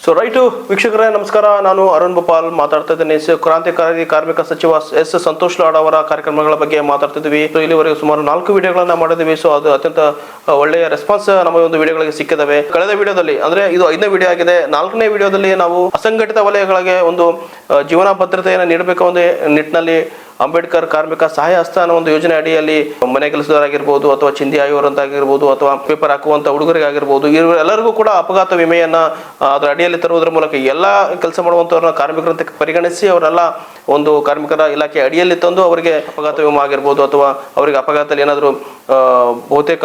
So right ವೀಕ್ಷಕರೇ ನಮಸ್ಕಾರ. ನಾನು ಅರುಣ್ ಭೋಪಾಲ್ ಮಾತಾಡ್ತಾ ಇದ್ದೇನೆ. ಕ್ರಾಂತಿಕಾರಿ ಕಾರ್ಮಿಕ ಸಚಿವ ಎಸ್ ಸಂತೋಷ್ ಲಾಡ್ ಅವರ ಕಾರ್ಯಕ್ರಮಗಳ ಬಗ್ಗೆ ಮಾತಾಡ್ತಿದ್ವಿ. ಸೊ ಇಲ್ಲಿವರೆಗೆ ಸುಮಾರು 4 ವಿಡಿಯೋಗಳನ್ನ ಮಾಡಿದ್ವಿ. ಸೊ ಅದು ಅತ್ಯಂತ ಒಳ್ಳೆಯ ರೆಸ್ಪಾನ್ಸ್ ನಮ್ಮ ಒಂದು ವಿಡಿಯೋಗಳಿಗೆ ಸಿಕ್ಕಿದಾವೆ. ಕಳೆದ ವಿಡಿಯೋದಲ್ಲಿ ಅಂದ್ರೆ ಇದು 5ನೇ ವಿಡಿಯೋ ಆಗಿದೆ. 4ನೇ ವಿಡಿಯೋದಲ್ಲಿ ನಾವು ಅಸಂಘಟಿತ ವಲಯಗಳಿಗೆ ಒಂದು ಜೀವನ ಭದ್ರತೆಯನ್ನು ನೀಡಬೇಕು ಒಂದು ನಿಟ್ಟಿನಲ್ಲಿ ಅಂಬೇಡ್ಕರ್ ಕಾರ್ಮಿಕ ಸಹಾಯ ಹಸ್ತ ಅನ್ನೋ ಒಂದು ಯೋಜನೆ ಅಡಿಯಲ್ಲಿ ಮನೆ ಕೆಲಸದವರಾಗಿರ್ಬೋದು ಅಥವಾ ಚಿಂದಿ ಆಯುವರಂತಾಗಿರ್ಬೋದು ಅಥವಾ ಪೇಪರ್ ಹಾಕುವಂತ ಹುಡುಗರಿಗಾಗಿರ್ಬೋದು ಇವರೆಲ್ಲರಿಗೂ ಕೂಡ ಅಪಘಾತ ವಿಮೆಯನ್ನ ಅದರ ಅಡಿಯಲ್ಲಿ ತರುವುದರ ಮೂಲಕ ಎಲ್ಲ ಕೆಲಸ ಮಾಡುವಂತವ್ರನ್ನ ಕಾರ್ಮಿಕರಂತೆ ಪರಿಗಣಿಸಿ ಅವರೆಲ್ಲ ಒಂದು ಕಾರ್ಮಿಕರ ಇಲಾಖೆ ಅಡಿಯಲ್ಲಿ ತಂದು ಅವರಿಗೆ ಅಪಘಾತ ವಿಮೆ ಆಗಿರ್ಬೋದು ಅಥವಾ ಅವರಿಗೆ ಅಪಘಾತದಲ್ಲಿ ಏನಾದರೂ ಬಹುತೇಕ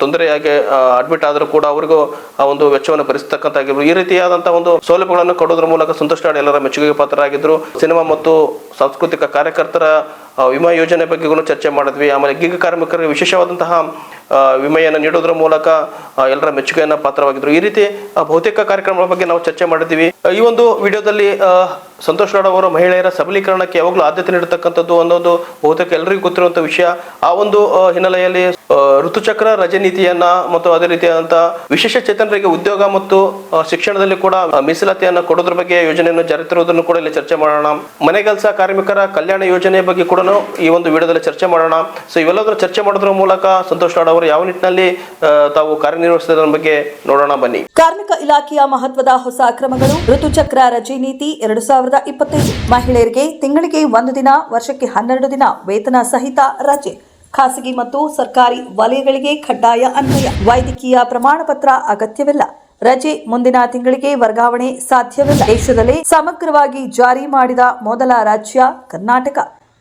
ತೊಂದರೆಯಾಗಿ ಅಡ್ಮಿಟ್ ಆದರೂ ಕೂಡ ಅವರಿಗೂ ಆ ಒಂದು ವೆಚ್ಚವನ್ನು ಭರಿಸತಕ್ಕಂತಾಗಿರ್ಬೋದು ಈ ರೀತಿಯಾದಂತಹ ಒಂದು ಸೌಲಭ್ಯಗಳನ್ನು ಕೊಡೋದ್ರ ಮೂಲಕ ಸಂತೋಷ್ ಲಾಡ್ ಎಲ್ಲರ ಮೆಚ್ಚುಗೆಗೆ ಪಾತ್ರರಾಗಿದ್ದರು. ಸಿನಿಮಾ ಮತ್ತು ಸಾಂಸ್ಕೃತಿಕ ಕಾರ್ಯಕರ್ತರ ವಿಮಾ ಯೋಜನೆ ಬಗ್ಗೆಗೂ ಚರ್ಚೆ ಮಾಡಿದ್ವಿ. ಆಮೇಲೆ ಗೀಗ ಕಾರ್ಮಿಕರಿಗೆ ವಿಶೇಷವಾದಂತಹ ವಿಮೆಯನ್ನು ನೀಡೋದ್ರ ಮೂಲಕ ಎಲ್ಲರ ಮೆಚ್ಚುಗೆಯನ್ನು ಪಾತ್ರವಾಗಿದ್ರು. ಈ ರೀತಿ ಬಹುತೇಕ ಕಾರ್ಯಕ್ರಮಗಳ ಬಗ್ಗೆ ನಾವು ಚರ್ಚೆ ಮಾಡಿದ್ವಿ. ಈ ಒಂದು ವಿಡಿಯೋದಲ್ಲಿ ಸಂತೋಷ್ ಲಾಡ್ ಅವರು ಮಹಿಳೆಯರ ಸಬಲೀಕರಣಕ್ಕೆ ಯಾವಾಗಲೂ ಆದ್ಯತೆ ನೀಡತಕ್ಕಂಥದ್ದು ಅನ್ನೋದು ಬಹುತೇಕ ಎಲ್ಲರಿಗೂ ಗೊತ್ತಿರುವಂತಹ ವಿಷಯ. ಆ ಒಂದು ಹಿನ್ನೆಲೆಯಲ್ಲಿ ಋತುಚಕ್ರ ರಜೆ ನೀತಿಯನ್ನ ಮತ್ತು ಅದೇ ರೀತಿಯಾದಂತಹ ವಿಶೇಷ ಚೇತನರಿಗೆ ಉದ್ಯೋಗ ಮತ್ತು ಶಿಕ್ಷಣದಲ್ಲಿ ಕೂಡ ಮೀಸಲಾತಿಯನ್ನು ಕೊಡೋದ್ರ ಬಗ್ಗೆ ಯೋಜನೆಯನ್ನು ಜಾರಿ ತರುವುದನ್ನು ಕೂಡ ಇಲ್ಲಿ ಚರ್ಚೆ ಮಾಡೋಣ. ಮನೆಗೆಲಸ ಕಾರ್ಮಿಕರ ಕಲ್ಯಾಣ ಯೋಜನೆ ಬಗ್ಗೆ ಕೂಡ ಈ ಒಂದು ವಿಡಿಯೋದಲ್ಲಿ ಚರ್ಚೆ ಮಾಡೋಣ. ಸೊ ಇವೆಲ್ಲದನ್ನು ಚರ್ಚೆ ಮಾಡೋದ್ರ ಮೂಲಕ ಸಂತೋಷ್ ಲಾಡ್ ಅವರು ಯಾವ ನಿಟ್ಟಿನಲ್ಲಿ ತಾವು ಕಾರ್ಯನಿರ್ವಹಿಸಿದ ಬಗ್ಗೆ ನೋಡೋಣ ಬನ್ನಿ. ಕಾರ್ಮಿಕ ಇಲಾಖೆಯ ಮಹತ್ವದ ಹೊಸ ಕ್ರಮಗಳು. ಋತುಚಕ್ರ ರಜೆ ನೀತಿ 2025. ಮಹಿಳೆಯರಿಗೆ ತಿಂಗಳಿಗೆ 1 ದಿನ, ವರ್ಷಕ್ಕೆ 12 ದಿನ ವೇತನ ಸಹಿತ ರಜೆ. ಖಾಸಗಿ ಮತ್ತು ಸರ್ಕಾರಿ ವಲಯಗಳಿಗೆ ಕಡ್ಡಾಯ ಅನ್ವಯ. ವೈದ್ಯಕೀಯ ಪ್ರಮಾಣ ಪತ್ರ ಅಗತ್ಯವಿಲ್ಲ. ರಜೆ ಮುಂದಿನ ತಿಂಗಳಿಗೆ ವರ್ಗಾವಣೆ ಸಾಧ್ಯವಿಲ್ಲ. ದೇಶದಲ್ಲೇ ಸಮಗ್ರವಾಗಿ ಜಾರಿ ಮಾಡಿದ ಮೊದಲ ರಾಜ್ಯ ಕರ್ನಾಟಕ.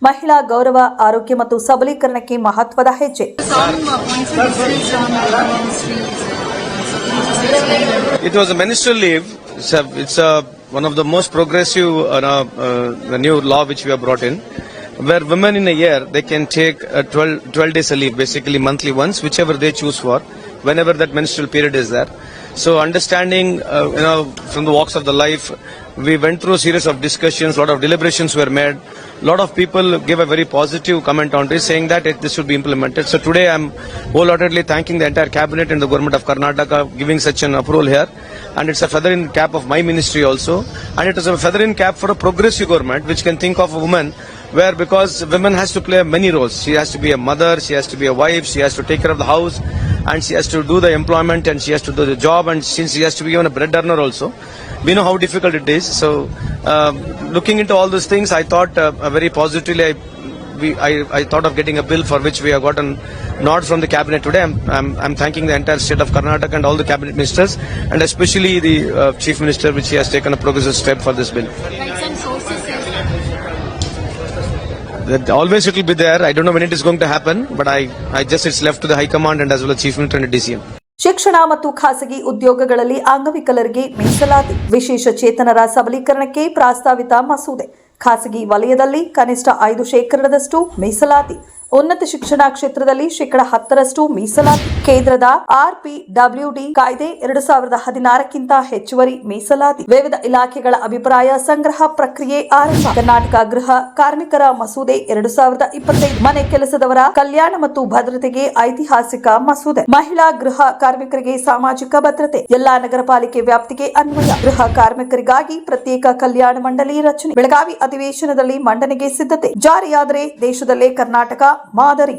ಮಹಿಳಾ ಗೌರವ, ಆರೋಗ್ಯ ಮತ್ತು ಸಬಲೀಕರಣಕ್ಕೆ ಮಹತ್ವದ ಹೆಜ್ಜೆ. It was a ministerial leave. It's one of the most progressive new law which we have brought in, where women in a year they can take 12 days a leave, basically monthly once, whichever they choose for, whenever that menstrual period is there. So understanding, from the walks of the life, we went through a series of discussions, a lot of deliberations were made. A lot of people gave a very positive comment on this, saying that this should be implemented. So today I am wholeheartedly thanking the entire cabinet and the government of Karnataka giving such an approval here. And it's a feather in cap of my ministry also. And it is a feather in cap for a progressive government which can think of a woman where, because women has to play many roles. She has to be a mother, she has to be a wife, she has to take care of the house, and she has to do the employment, and she has to do the job, and since she has to be even a bread earner also. We know how difficult it is. So looking into all those things, I thought very positively I thought of getting a bill for which we have gotten nod from the cabinet today. I'm thanking the entire state of Karnataka and all the cabinet ministers, and especially the chief minister, which he has taken a progressive step for this bill. That always it will be there. I don't know when it is going to happen, but I just it's left to the High Command and as well as Chief Minister and DCM. ಶಿಕ್ಷಣ ಮತ್ತು ಖಾಸಗಿ ಉದ್ಯೋಗಗಳಲ್ಲಿ ಅಂಗವಿಕಲರಿಗೆ ಮೀಸಲಾತಿ. ವಿಶೇಷ ಚೇತನರ ಸಬಲೀಕರಣಕ್ಕೆ ಪ್ರಸ್ತಾವಿತ ಮಸೂದೆ. ಖಾಸಗಿ ವಲಯದಲ್ಲಿ ಕನಿಷ್ಠ 5% ಮೀಸಲಾತಿ. ಉನ್ನತ ಶಿಕ್ಷಣ ಕ್ಷೇತ್ರದಲ್ಲಿ 10% ಮೀಸಲಾತಿ. ಕೇಂದ್ರದ RPWD ಕಾಯ್ದೆ 2016ಕ್ಕಿಂತ ಹೆಚ್ಚುವರಿ ಮೀಸಲಾತಿ. ವಿವಿಧ ಇಲಾಖೆಗಳ ಅಭಿಪ್ರಾಯ ಸಂಗ್ರಹ ಪ್ರಕ್ರಿಯೆ ಆರಂಭ. ಕರ್ನಾಟಕ ಗೃಹ ಕಾರ್ಮಿಕರ ಮಸೂದೆ 2025. ಮನೆ ಕೆಲಸದವರ ಕಲ್ಯಾಣ ಮತ್ತು ಭದ್ರತೆಗೆ ಐತಿಹಾಸಿಕ ಮಸೂದೆ. ಮಹಿಳಾ ಗೃಹ ಕಾರ್ಮಿಕರಿಗೆ ಸಾಮಾಜಿಕ ಭದ್ರತೆ. ಎಲ್ಲಾ ನಗರ ಪಾಲಿಕೆ ವ್ಯಾಪ್ತಿಗೆ ಅನ್ವಯ. ಗೃಹ ಕಾರ್ಮಿಕರಿಗಾಗಿ ಪ್ರತ್ಯೇಕ ಕಲ್ಯಾಣ ಮಂಡಳಿ ರಚನೆ. ಬೆಳಗಾವಿ ಅಧಿವೇಶನದಲ್ಲಿ ಮಂಡನೆಗೆ ಸಿದ್ಧತೆ. ಜಾರಿಯಾದರೆ ದೇಶದಲ್ಲೇ ಕರ್ನಾಟಕ ಮಾದರಿ.